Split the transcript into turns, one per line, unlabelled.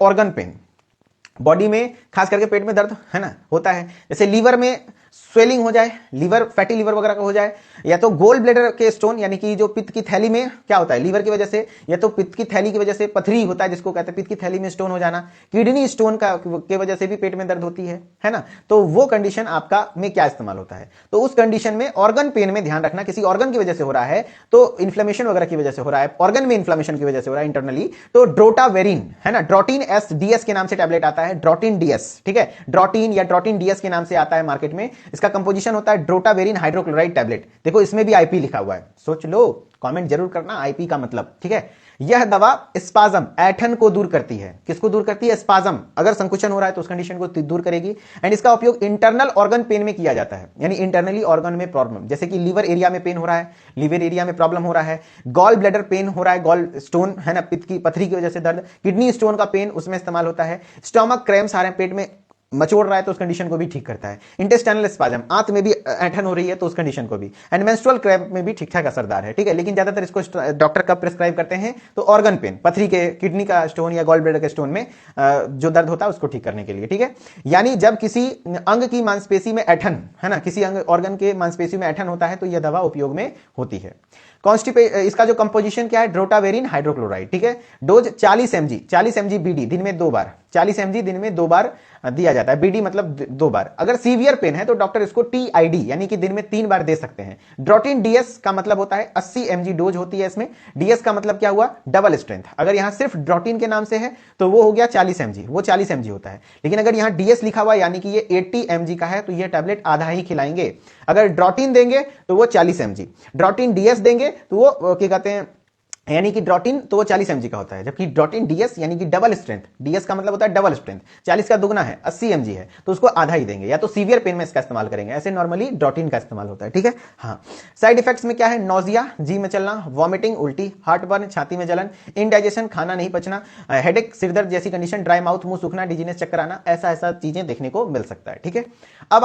Organ pen, body में खास करके पेट में दर्द है ना होता है, जैसे लीवर में स्वेलिंग हो जाए, लीवर फैटी लीवर वगैरह का हो जाए, या तो गोल ब्लेडर के स्टोन यानी कि जो पित्त की थैली में क्या होता है लीवर की वजह से, या तो पित्त की थैली की वजह से पथरी होता है जिसको कहते हैं पित्त की थैली में स्टोन हो जाना, किडनी स्टोन का के वजह से भी पेट में दर्द होती है ना। तो वो कंडीशन आपका में क्या इस्तेमाल होता है, तो उस कंडीशन में ऑर्गन पेन में ध्यान रखना, किसी ऑर्गन की वजह से हो रहा है तो इन्फ्लेमेशन वगैरह की वजह से हो रहा है, ऑर्गन में इन्फ्लेमेशन की वजह से हो रहा है इंटरनली, तो ड्रोटावेरिन है ना, ड्रोटिन एस डीएस के नाम से टैबलेट आता है, ड्रोटिन डीएस, ठीक है, ड्रोटिन या ड्रोटिन डीएस के नाम से आता है मार्केट में, इसका कंपोजिशन होता है ड्रोटावेरिन हाइड्रोक्लोराइड टैबलेट। देखो इसमें भी आईपी लिखा हुआ है, सोच लो, कमेंट जरूर करना आईपी का मतलब, ठीक है। यह दवा स्पाज्म ऐठन को दूर करती है, किसको दूर करती है, स्पाज्म, अगर संकुचन हो रहा है तो उस कंडीशन को दूर करेगी। एंड इसका उपयोग इंटरनल ऑर्गन पेन में किया जाता है, यानी इंटरनली ऑर्गन में प्रॉब्लम, जैसे कि लीवर एरिया में पेन हो रहा है, लीवर एरिया में प्रॉब्लम हो रहा है, गॉल ब्लैडर पेन हो रहा है, गॉल स्टोन है ना, पित्त की पथरी की वजह से दर्द, किडनी स्टोन का पेन उसमें इस्तेमाल होता है, स्टमक क्रैम्प्स आ रहे हैं, पेट में मचोड़ रहा है तो उस कंडीशन को भी ठीक करता है, इंटेस्टाइनल स्पाज्म, आंत में भी ऐंठन हो रही है तो उस कंडीशन को भी, एंड मेंस्ट्रुअल क्रैम्प में भी ठीक ठाक असरदार है, ठीक है। लेकिन ज्यादातर इसको डॉक्टर कब प्रिस्क्राइब करते हैं, तो ऑर्गन पेन, पथरी के, किडनी का स्टोन या गॉल ब्लैडर के स्टोन में जो दर्द होता है उसको ठीक करने के लिए, ठीक है। यानी जब किसी अंग की मांसपेशी में ऐंठन है ना, किसी अंग ऑर्गन के मांसपेशी में ऐंठन होता है तो यह दवा उपयोग में होती है। इसका जो कंपोजिशन क्या है, ड्रोटावेरिन हाइड्रोक्लोराइड, ठीक है। डोज 40 mg, 40 mg बीडी दिन में 2 बार, 40 mg दिन में 2 बार दिया जाता है, बीडी मतलब 2 बार। अगर सीवियर पेन है तो डॉक्टर इसको टीआईडी यानी कि दिन में 3 बार दे सकते हैं। ड्रोटिन डीएस का मतलब होता है 80 mg डोज होती है इसमें, डीएस का मतलब क्या हुआ, डबल स्ट्रेंथ। अगर यहां सिर्फ ड्रोटिन के नाम से है तो वो हो गया 40 mg, वो 40 mg होता है, लेकिन अगर यहां डीएस लिखा हुआ यानी कि ये 80 mg का है तो ये टैबलेट आधा ही खिलाएंगे। अगर ड्रोटिन देंगे तो वो 40 mg, ड्रोटिन डीएस देंगे तो वो क्या कहते हैं, यानी कि ड्रोटिन तो वो 40 mg का होता है, जबकि ड्रोटिन डीएस यानी कि डबल स्ट्रेंथ, डीएस का मतलब होता है डबल स्ट्रेंथ, 40 का दुगना है 80 mg है तो उसको आधा ही देंगे, या तो सीवियर पेन में इसका इस्तेमाल करेंगे, ऐसे नॉर्मली ड्रोटिन का इस्तेमाल होता है, ठीक है। हाँ, साइड इफेक्ट्स में क्या है, नोजिया, जी में चलना, वॉमिटिंग, उल्टी, हार्ट बर्न, छाती में जलन, इनडाइजेशन, खाना नहीं पचना, हेडेक, सिरदर्द जैसी कंडीशन, ड्राई माउथ, मुंह सूखना, डिजीनेस, चक्कर आना, ऐसा ऐसा चीजें देखने को मिल सकता है, ठीक है। अब